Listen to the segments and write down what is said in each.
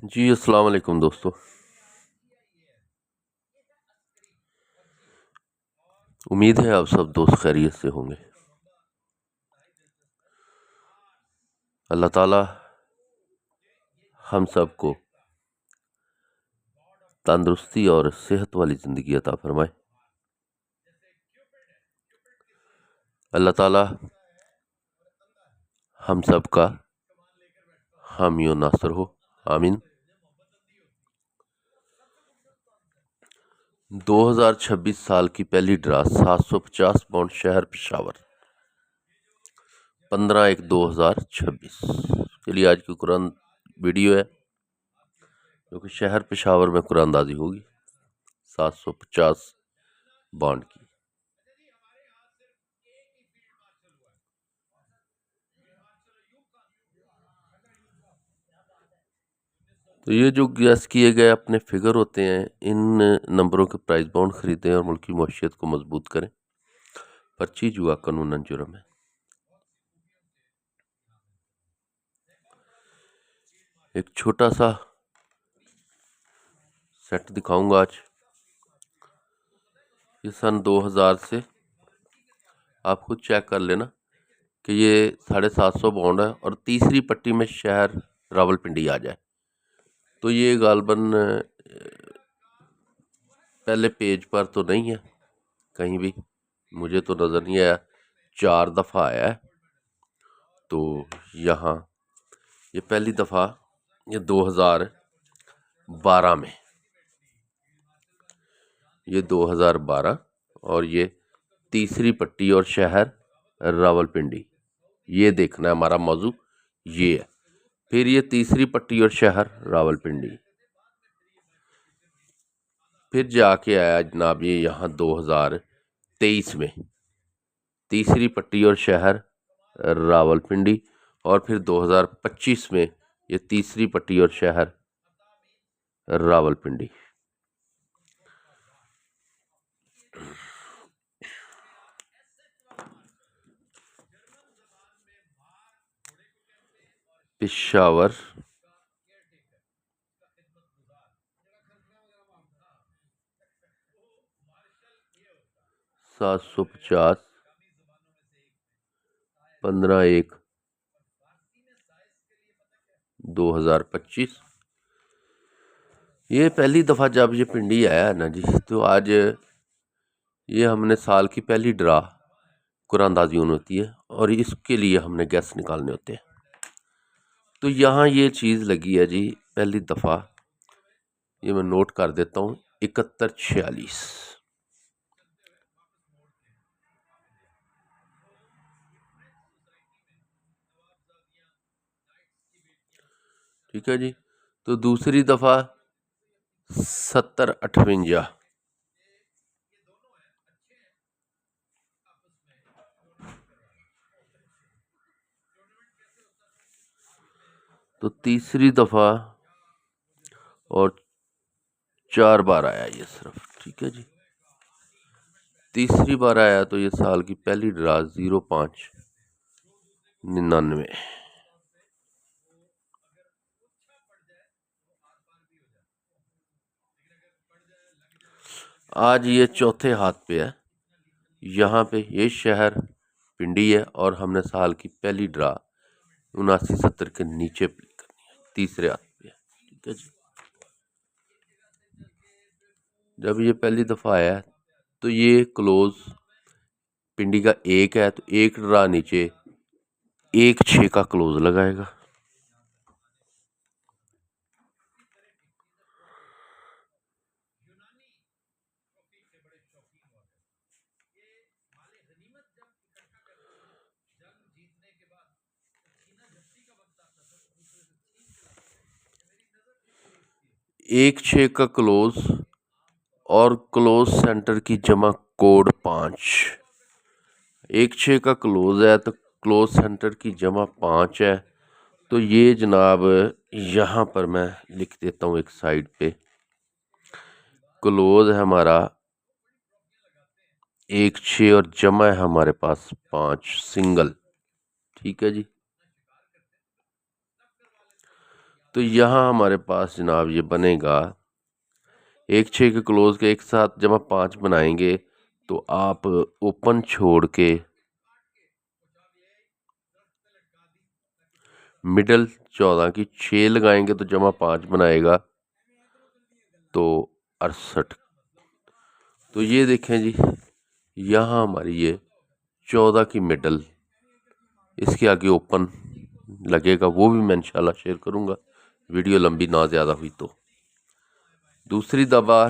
जी अस्सलाम वालेकुम दोस्तों। उम्मीद है आप सब दोस्त खैरियत से होंगे। अल्लाह ताला हम सबको तंदुरुस्ती और सेहत वाली ज़िंदगी अता फरमाए। अल्लाह ताला हम सबका हामी और नासर हो, आमीन। 2026 साल की पहली ड्रा 750 पाउंड शहर पेशावर 15/1/2026 चलिए आज की कुरान वीडियो है जो कि शहर पेशावर में कुरानदाजी होगी 750 बॉन्ड की। तो ये जो गैस किए गए अपने फिगर होते हैं, इन नंबरों के प्राइस बॉन्ड खरीदें और मुल्की मईशत को मजबूत करें। पर्ची जुआ कानूनन जुर्म है। एक छोटा सा सेट दिखाऊंगा आज। ये सन 2000 से आप खुद चेक कर लेना कि ये 750 बॉन्ड है और तीसरी पट्टी में शहर रावलपिंडी आ जाए तो ये गालबन पहले पेज पर तो नहीं है, कहीं भी मुझे तो नज़र नहीं आया। 4 दफ़ा आया है। तो यहाँ ये पहली दफ़ा ये 2012 में, ये 2012 और ये तीसरी पट्टी और शहर रावलपिंडी, ये देखना है हमारा मौजू ये है। फिर ये तीसरी पट्टी और शहर रावलपिंडी, फिर जाके आया जनाब ये यहाँ 2023 में तीसरी पट्टी और शहर रावलपिंडी, और फिर 2025 में ये तीसरी पट्टी और शहर रावलपिंडी। पेशावर 750 15/1/2025। ये पहली दफ़ा जब ये पिंडी आया है ना जी, तो आज ये हमने साल की पहली ड्रा कुरानदाजी होती है और इसके लिए हमने गैस निकालने होते हैं। तो यहाँ ये चीज़ लगी है जी पहली दफ़ा, ये मैं नोट कर देता हूँ 7146। ठीक है जी। तो दूसरी दफ़ा 7058। तो तीसरी दफ़ा और 4 बार आया ये सिर्फ। ठीक है जी। तीसरी बार आया तो ये साल की पहली ड्रा 0599। आज ये चौथे हाथ पे है। यहाँ पे ये शहर पिंडी है और हमने साल की पहली ड्रा 7970 के नीचे क्लिक करनी है, तीसरे हाथ पे है। ठीक है जी। जब ये पहली दफ़ा आया है तो ये क्लोज पिंडी का 1 है तो 1 ड्रा नीचे 16 का क्लोज लगाएगा। एक 6 का क्लोज और क्लोज सेंटर की जमा कोड 5। 1/6 का क्लोज है तो क्लोज सेंटर की जमा 5 है। तो ये जनाब यहाँ पर मैं लिख देता हूँ एक साइड पे, क्लोज है हमारा 1/6 और जमा है हमारे पास 5 सिंगल। ठीक है जी। तो यहाँ हमारे पास जनाब ये बनेगा 1 6 के क्लोज के एक साथ जब आप 5 बनाएंगे तो आप ओपन छोड़ के मिडल 14 की 6 लगाएंगे तो जमा 5 बनाएगा तो 68। तो ये देखें जी, यहाँ हमारी ये 14 की मिडल, इसके आगे ओपन लगेगा, वो भी मैं इंशाल्लाह शेयर करूँगा, वीडियो लंबी ना ज़्यादा हुई तो। दूसरी दफ़ा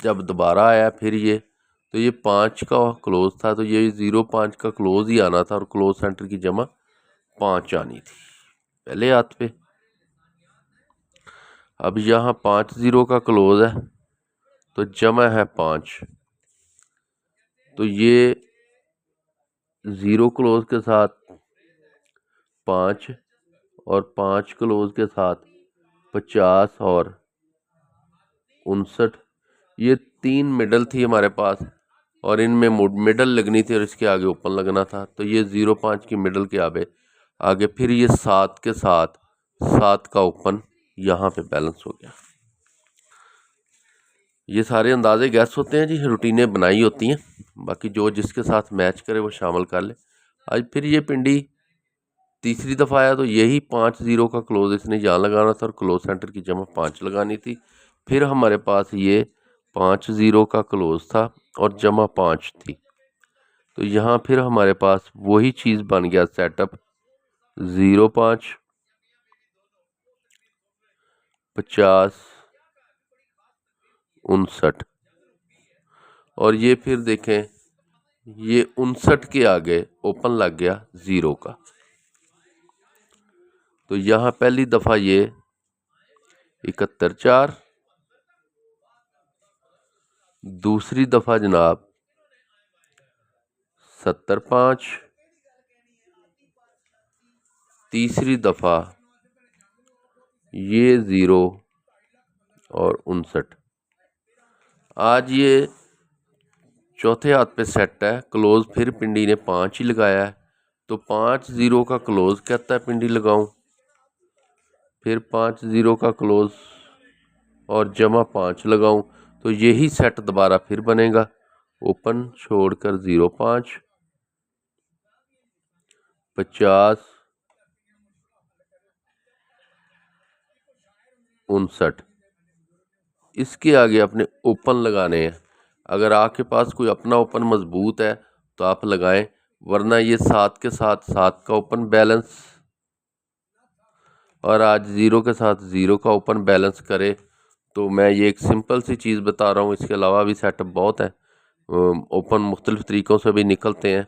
जब दोबारा आया फिर ये, तो ये 5 का क्लोज था, तो ये 0 5 का क्लोज ही आना था और क्लोज सेंटर की जमा 5 आनी थी पहले हाथ पे। अब यहाँ 5 0 का क्लोज है तो जमा है 5, तो ये 0 क्लोज के साथ 5 और 5 क्लोज के साथ 50 और 59, ये 3 मिडल थी हमारे पास और इनमें मिडल लगनी थी और इसके आगे ओपन लगना था। तो ये 0 5 की मिडल के आगे फिर ये 7 के साथ 7 का ओपन यहाँ पे बैलेंस हो गया। ये सारे अंदाजे गैस होते हैं जी, रूटीनें बनाई होती हैं, बाकी जो जिसके साथ मैच करे वो शामिल कर ले। आज फिर ये पिंडी तीसरी दफ़ा आया तो यही 5 0 का क्लोज इसने यहाँ लगाना था और क्लोज सेंटर की जमा 5 लगानी थी। फिर हमारे पास ये 5 0 का क्लोज था और जमा 5 थी, तो यहाँ फिर हमारे पास वही चीज़ बन गया सेटअप 0 5 50 59, और ये फिर देखें ये 59 के आगे ओपन लग गया 0 का। तो यहाँ पहली दफ़ा ये 71 4, दूसरी दफ़ा जनाब 70 5, तीसरी दफ़ा ये 0 और 59। आज ये चौथे हाथ पे सेट है, क्लोज फिर पिंडी ने 5 ही लगाया है, तो 5 0 का क्लोज कहता है पिंडी लगाऊं, फिर 5 0 का क्लोज और जमा 5 लगाऊं, तो यही सेट दोबारा फिर बनेगा, ओपन छोड़कर 0 5 50 59। इसके आगे अपने ओपन लगाने हैं। अगर आपके पास कोई अपना ओपन मजबूत है तो आप लगाएं, वरना ये 7 के साथ 7 का ओपन बैलेंस और आज 0 के साथ 0 का ओपन बैलेंस करे। तो मैं ये एक सिंपल सी चीज़ बता रहा हूँ, इसके अलावा भी सेटअप बहुत है, ओपन मुख्तलिफ तरीक़ों से भी निकलते हैं।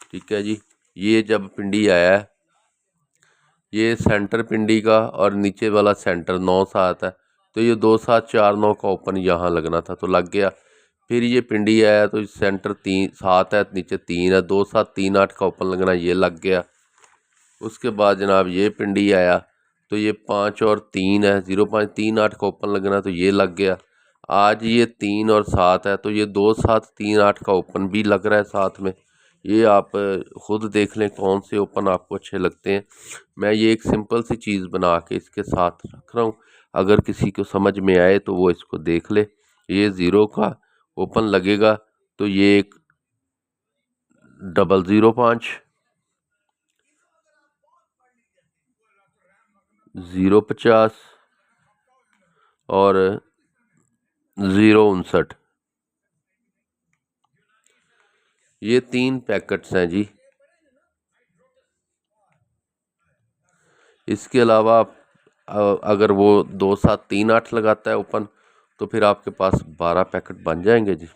ठीक है जी, ये जब पिंडी आया है, ये सेंटर पिंडी का और नीचे वाला सेंटर 9 7 है, तो ये 2 7 4 9 का ओपन यहाँ लगना था तो लग गया। फिर ये पिंडी आया तो सेंटर 3 7 है, नीचे 3 है, 2 7 3 8 का ओपन लगना, ये लग गया। उसके बाद जनाब ये पिंडी आया तो ये 5 और 3 है, 0 5 3 8 का ओपन लगना, तो ये लग गया। आज ये 3 और 7 है तो ये 2 7 3 8 का ओपन भी लग रहा है साथ में। ये आप ख़ुद देख लें कौन से ओपन आपको अच्छे लगते हैं। मैं ये एक सिंपल सी चीज़ बना के इसके साथ रख रहा हूँ, अगर किसी को समझ में आए तो वो इसको देख ले। ये 0 का ओपन लगेगा तो ये एक 0 5 0 50 और 0 59, ये 3 पैकेट्स हैं जी। इसके अलावा आप अगर वो 2 7 3 8 लगाता है ओपन तो फिर आपके पास 12 पैकेट बन जाएंगे जी,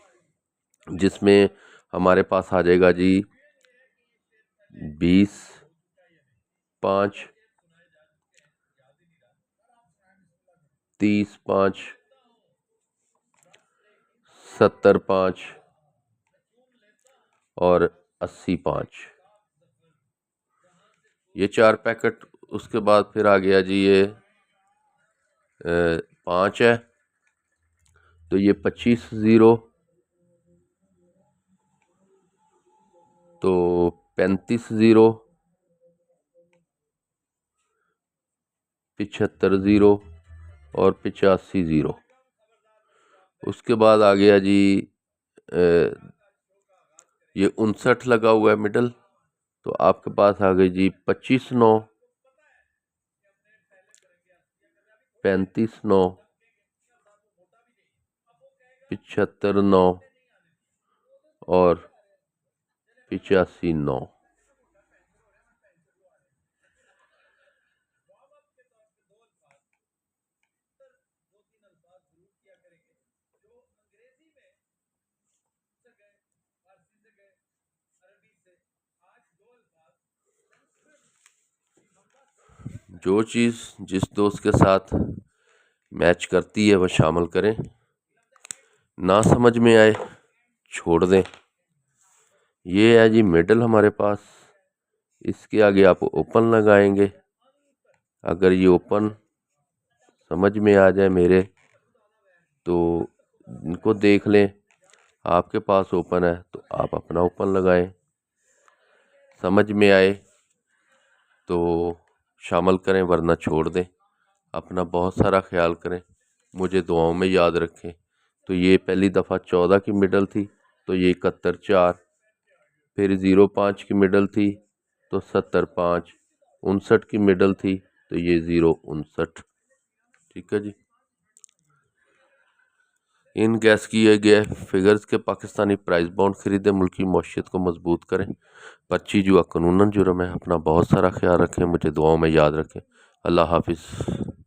जिसमें हमारे पास आ जाएगा जी 20 5 30 5 70 5 और 80 5, ये 4 पैकेट। उसके बाद फिर आ गया जी ये 5 है तो ये 25 0, तो 35 0, 75 ज़ीरो और 85 ज़ीरो। उसके बाद आ गया जी ये 59 लगा हुआ है मिडल, तो आपके पास आ गई जी 25 9, 35 9, 75 9 और 85 9। जो चीज़ जिस दोस्त के साथ मैच करती है वह शामिल करें, ना समझ में आए छोड़ दें। ये है जी मिडल हमारे पास। इसके आगे आप ओपन लगाएंगे। अगर ये ओपन समझ में आ जाए मेरे, तो इनको देख लें। आपके पास ओपन है तो आप अपना ओपन लगाएं। समझ में आए तो शामिल करें, वरना छोड़ दें। अपना बहुत सारा ख्याल करें, मुझे दुआओं में याद रखें। तो ये पहली दफ़ा 14 की मिडल थी, तो ये 71 4। फिर 05 की मिडल थी तो 70 5। 59 की मिडल थी तो ये 059। ठीक है जी। इन गैस किए गए फिगर्स के पाकिस्तानी प्राइस बॉन्ड खरीदें, मुल्की मौशियत को मजबूत करें। पर्ची जुआ कानूनन जुर्म है। अपना बहुत सारा ख्याल रखें, मुझे दुआओं में याद रखें। अल्लाह हाफिज़।